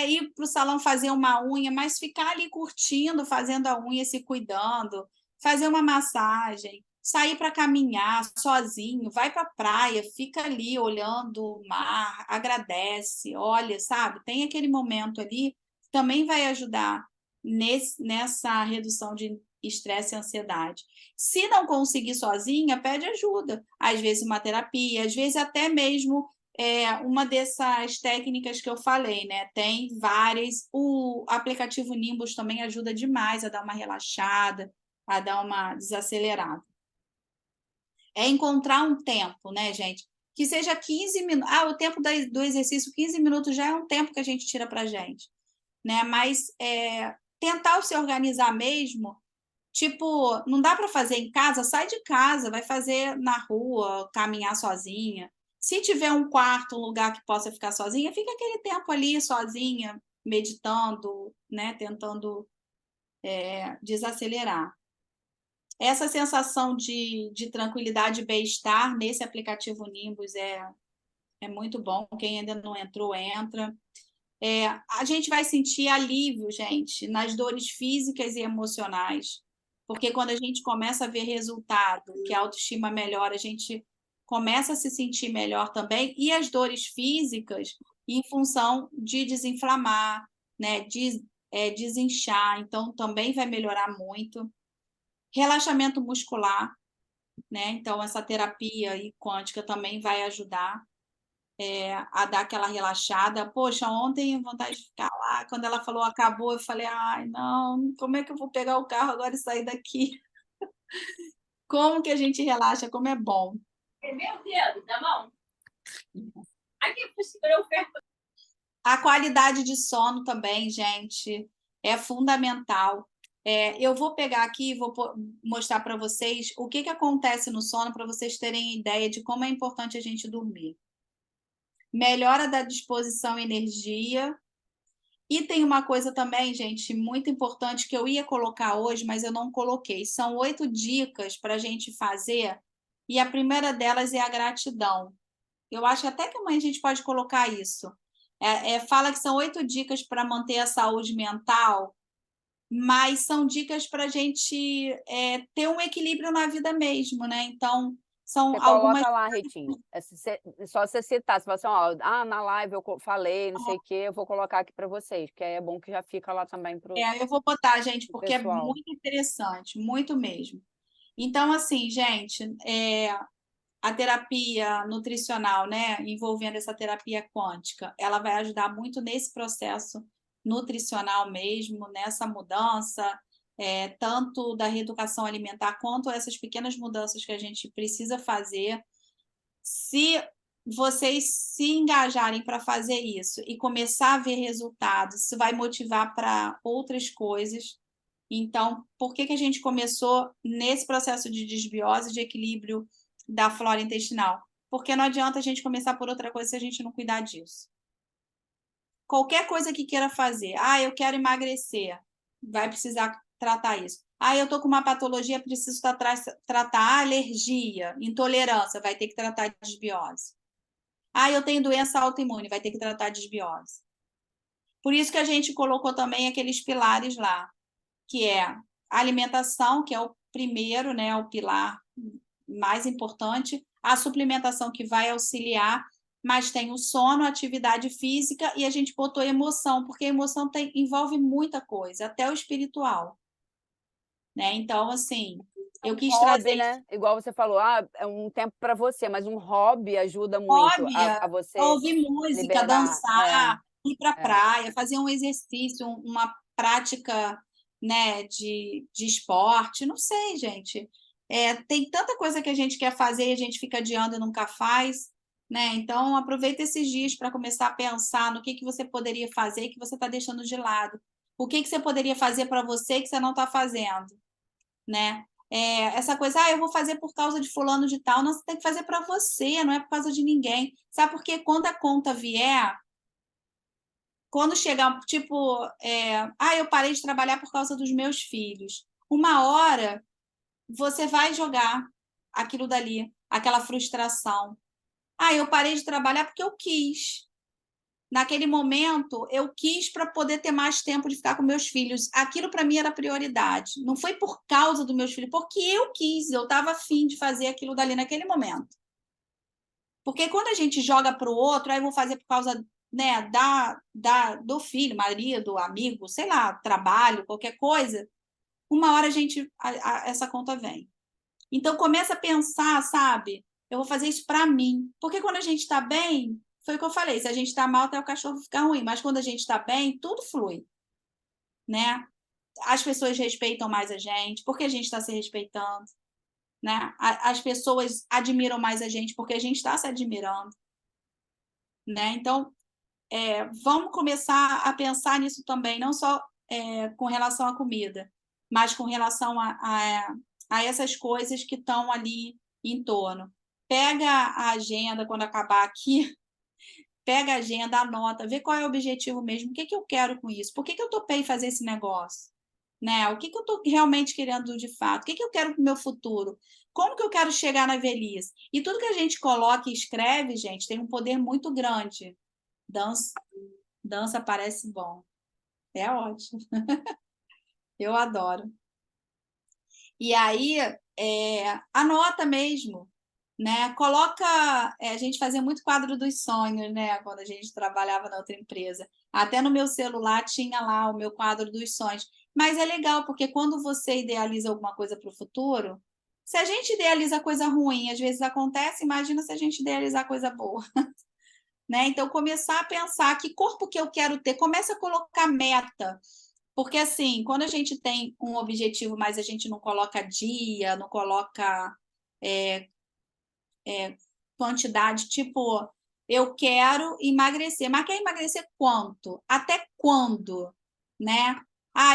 Ir para o salão fazer uma unha, mas ficar ali curtindo, fazendo a unha, se cuidando, fazer uma massagem, sair para caminhar sozinho, vai para a praia, fica ali olhando o mar, agradece, olha, sabe? Tem aquele momento ali, também vai ajudar nessa redução de estresse e ansiedade. Se não conseguir sozinha, pede ajuda. Às vezes uma terapia, às vezes até mesmo uma dessas técnicas que eu falei, né? Tem várias. O aplicativo Nimbus também ajuda demais a dar uma relaxada, a dar uma desacelerada. É encontrar um tempo, né, gente? Que seja 15 minutos. O tempo do exercício, 15 minutos já é um tempo que a gente tira para gente, né? Mas tentar se organizar mesmo. Tipo, não dá para fazer em casa, sai de casa, vai fazer na rua, caminhar sozinha. Se tiver um quarto, um lugar que possa ficar sozinha, fica aquele tempo ali sozinha, meditando, né? Tentando desacelerar. Essa sensação de tranquilidade e bem-estar nesse aplicativo Nimbus é muito bom. Quem ainda não entrou, entra. A gente vai sentir alívio, gente, nas dores físicas e emocionais. Porque quando a gente começa a ver resultado, que a autoestima melhora, a gente começa a se sentir melhor também. E as dores físicas, em função de desinflamar, né, desinchar. Então, também vai melhorar muito. Relaxamento muscular, né? Então, essa terapia quântica também vai ajudar a dar aquela relaxada. Poxa, ontem vontade de ficar lá. Quando ela falou acabou, eu falei, ai, não, como é que eu vou pegar o carro agora e sair daqui? Como que a gente relaxa, como é bom. Meu dedo da mão. Aqui, segurou o ferro. A qualidade de sono também, gente, é fundamental. Eu vou pegar aqui e vou mostrar para vocês o que acontece no sono, para vocês terem ideia de como é importante a gente dormir. Melhora da disposição e energia. E tem uma coisa também, gente, muito importante que eu ia colocar hoje, mas eu não coloquei. São 8 dicas para a gente fazer, e a primeira delas é a gratidão. Eu acho até que amanhã a gente pode colocar isso. Fala que são 8 dicas para manter a saúde mental, mas são dicas para a gente ter um equilíbrio na vida mesmo, né? Então, são Você algumas. coloca lá, Ritinho. Só você citar, você fala assim, ó, na live eu falei, não sei o quê, eu vou colocar aqui para vocês, que é bom que já fica lá também para o Eu vou botar, gente, porque é pessoal. muito interessante, muito mesmo. Então, assim, gente, a terapia nutricional, né, envolvendo essa terapia quântica, ela vai ajudar muito nesse processo nutricional mesmo, nessa mudança, tanto da reeducação alimentar quanto essas pequenas mudanças que a gente precisa fazer. Se vocês se engajarem para fazer isso e começar a ver resultados, isso vai motivar para outras coisas. Então, por que a gente começou nesse processo de desbiose, de equilíbrio da flora intestinal? Porque não adianta a gente começar por outra coisa se a gente não cuidar disso. Qualquer coisa que queira fazer, eu quero emagrecer, vai precisar tratar isso. Eu estou com uma patologia, preciso tratar alergia, intolerância, vai ter que tratar de desbiose. Eu tenho doença autoimune, vai ter que tratar de desbiose. Por isso que a gente colocou também aqueles pilares lá, que é a alimentação, que é o primeiro, né, o pilar mais importante, a suplementação que vai auxiliar, mas tem o sono, a atividade física e a gente botou emoção, porque a emoção envolve muita coisa, até o espiritual. Né? Então, assim, eu quis trazer né? Igual você falou, é um tempo para você, mas um hobby ajuda muito hobby, a você ouvir música, liberar. dançar, ir para a praia, fazer um exercício, uma prática, né, de esporte, não sei, gente. Tem tanta coisa que a gente quer fazer e a gente fica adiando e nunca faz, né? Então, aproveita esses dias para começar a pensar no que você poderia fazer que você está deixando de lado. O que você poderia fazer para você que você não está fazendo, né? Essa coisa, eu vou fazer por causa de fulano de tal, não, você tem que fazer para você, não é por causa de ninguém. Sabe por quê? Quando a conta vier, quando chegar, tipo, eu parei de trabalhar por causa dos meus filhos. Uma hora você vai jogar aquilo dali, aquela frustração. Eu parei de trabalhar porque eu quis. Naquele momento, eu quis para poder ter mais tempo de ficar com meus filhos. Aquilo para mim era prioridade. Não foi por causa dos meus filhos, porque eu quis, eu estava afim de fazer aquilo dali naquele momento. Porque quando a gente joga para o outro, eu vou fazer por causa, né, do filho, marido, amigo, sei lá, trabalho, qualquer coisa, uma hora essa conta vem. Então começa a pensar, sabe? Eu vou fazer isso para mim. Porque quando a gente está bem, foi o que eu falei, se a gente está mal, até o cachorro ficar ruim, mas quando a gente está bem, tudo flui, né? As pessoas respeitam mais a gente, porque a gente está se respeitando, né? As pessoas admiram mais a gente, porque a gente está se admirando, né? Então, vamos começar a pensar nisso também, não só com relação à comida, mas com relação a essas coisas que estão ali em torno. Pega a agenda quando acabar aqui, pega a agenda, anota, vê qual é o objetivo mesmo, o que eu quero com isso, por que eu topei fazer esse negócio, né? O que eu estou realmente querendo de fato, o que eu quero para o meu futuro, como que eu quero chegar na velhice. E tudo que a gente coloca e escreve, gente, tem um poder muito grande. Dança parece bom. É ótimo. Eu adoro. E aí, anota mesmo, né? Coloca. A gente fazia muito quadro dos sonhos, né? Quando a gente trabalhava na outra empresa. Até no meu celular tinha lá o meu quadro dos sonhos. Mas é legal, porque quando você idealiza alguma coisa para o futuro, se a gente idealiza coisa ruim, às vezes acontece, imagina se a gente idealizar coisa boa. Né? Então, começar a pensar que corpo que eu quero ter, começa a colocar meta. Porque, assim, quando a gente tem um objetivo, mas a gente não coloca dia, não coloca quantidade, tipo, eu quero emagrecer. Mas quer emagrecer quanto? Até quando? Né?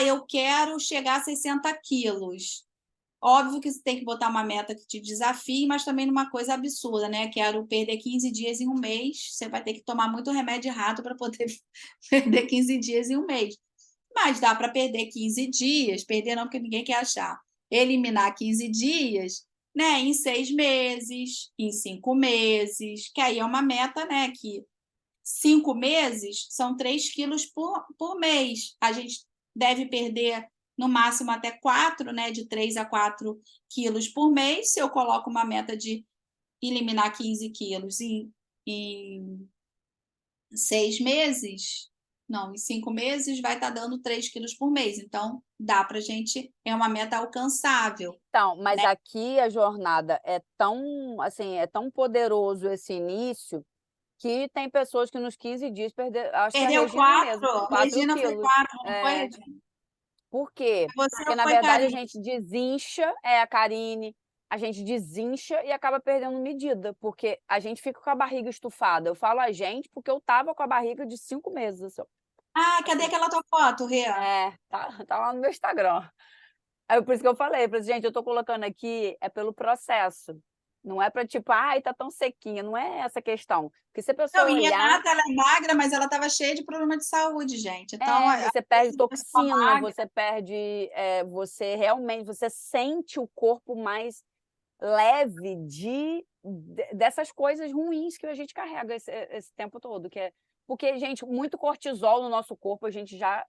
Eu quero chegar a 60 quilos. Óbvio que você tem que botar uma meta que te desafie, mas também numa coisa absurda, né? Quero perder 15 dias em um mês. Você vai ter que tomar muito remédio errado para poder perder 15 dias em um mês. Mas dá para perder 15 dias, perder não, porque ninguém quer achar. Eliminar 15 dias, né? Em 6 meses, em 5 meses, que aí é uma meta, né? Que 5 meses são 3 quilos por mês. A gente deve perder no máximo até 4, né? De 3 a 4 quilos por mês. Se eu coloco uma meta de eliminar 15 quilos em 6 meses, não, em 5 meses vai estar dando 3 quilos por mês. Então, dá para a gente, é uma meta alcançável. Então, mas né? aqui a jornada é tão, assim, é tão poderoso esse início que tem pessoas que nos 15 dias perderam, acho que a Perdeu Regina mesmo, 4, 4 Regina foi quilos. 4, não foi, É, Regina? por quê? Você Porque, não na foi, verdade, a Karine? gente desincha, a Karine, a gente desincha e acaba perdendo medida, porque a gente fica com a barriga estufada. Eu falo a gente porque eu tava com a barriga de 5 meses, assim. Cadê Assim, aquela tua foto, Rê? tá lá no meu Instagram. Aí, por isso que eu falei, gente, eu tô colocando aqui, é pelo processo. Não é para tipo, ai, tá tão sequinha. Não é essa questão. Porque se a pessoa Não, e olhar, Renata, ela é magra, mas ela estava cheia de problema de saúde, gente. Então, às você vezes perde a pessoa toxina, magra, você perde, você realmente, você sente o corpo mais leve dessas coisas ruins que a gente carrega esse tempo todo, que é porque, gente, muito cortisol no nosso corpo, a gente já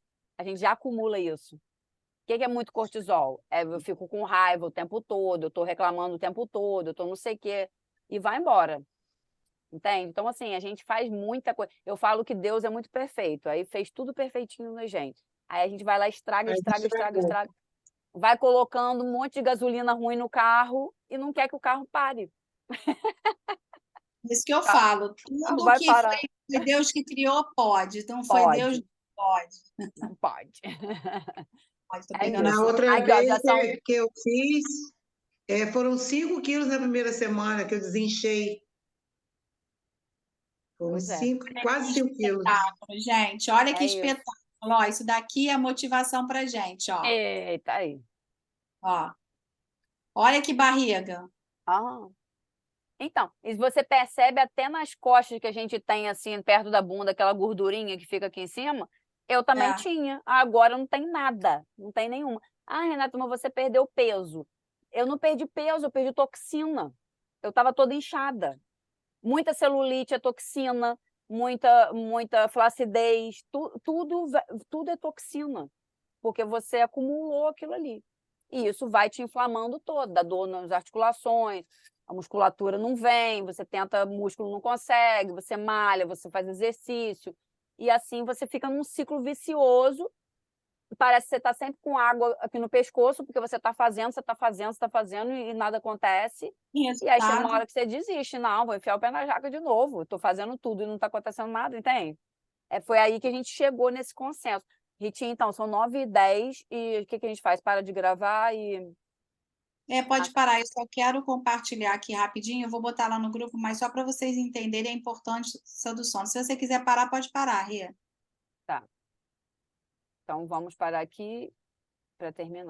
acumula isso. O que é muito cortisol? Eu fico com raiva o tempo todo, eu estou reclamando o tempo todo, eu estou não sei o quê, e vai embora. Entende? Então, assim, a gente faz muita coisa. Eu falo que Deus é muito perfeito, aí fez tudo perfeitinho na gente. Aí a gente vai lá, estraga, estraga, estraga, estraga, vai colocando um monte de gasolina ruim no carro e não quer que o carro pare. isso que eu O falo. carro Tudo vai que parar. foi Deus que criou, pode. Então, foi Deus Pode, que pode. não pode. Pode estar É pegando a isso. Na outra Aqui, ó, vez já são... que eu fiz, foram 5 quilos na primeira semana que eu desinchei. Foram Pois é. quase 5 quilos. espetáculo, gente. Olha que É isso. espetáculo. Ó, isso daqui é motivação pra gente, ó. Eita, aí. Ó. Olha que barriga. Ah. Então, e você percebe até nas costas que a gente tem, assim, perto da bunda, aquela gordurinha que fica aqui em cima, eu também É. tinha. Agora não tem nada, não tem nenhuma. Ah, Renata, mas você perdeu peso. Eu não perdi peso, eu perdi toxina. Eu estava toda inchada. Muita celulite é toxina, muita flacidez, tudo é toxina, porque você acumulou aquilo ali. E isso vai te inflamando todo, dá dor nas articulações, a musculatura não vem, você tenta músculo, não consegue, você malha, você faz exercício, e assim você fica num ciclo vicioso. Parece que você está sempre com água aqui no pescoço, porque você está fazendo, e nada acontece. E aí chega uma Resultado. hora que você desiste. Não, vou enfiar o pé na jaca de novo. Estou fazendo tudo e não está acontecendo nada, entende? Foi aí que a gente chegou nesse consenso. Ritinha, então, são 9h10 e o que a gente faz? Para de gravar e... Pode parar. Eu só quero compartilhar aqui rapidinho. Eu vou botar lá no grupo, mas só para vocês entenderem a importância do sono. Se você quiser parar, pode parar, Rê. Tá. Então, vamos parar aqui para terminar.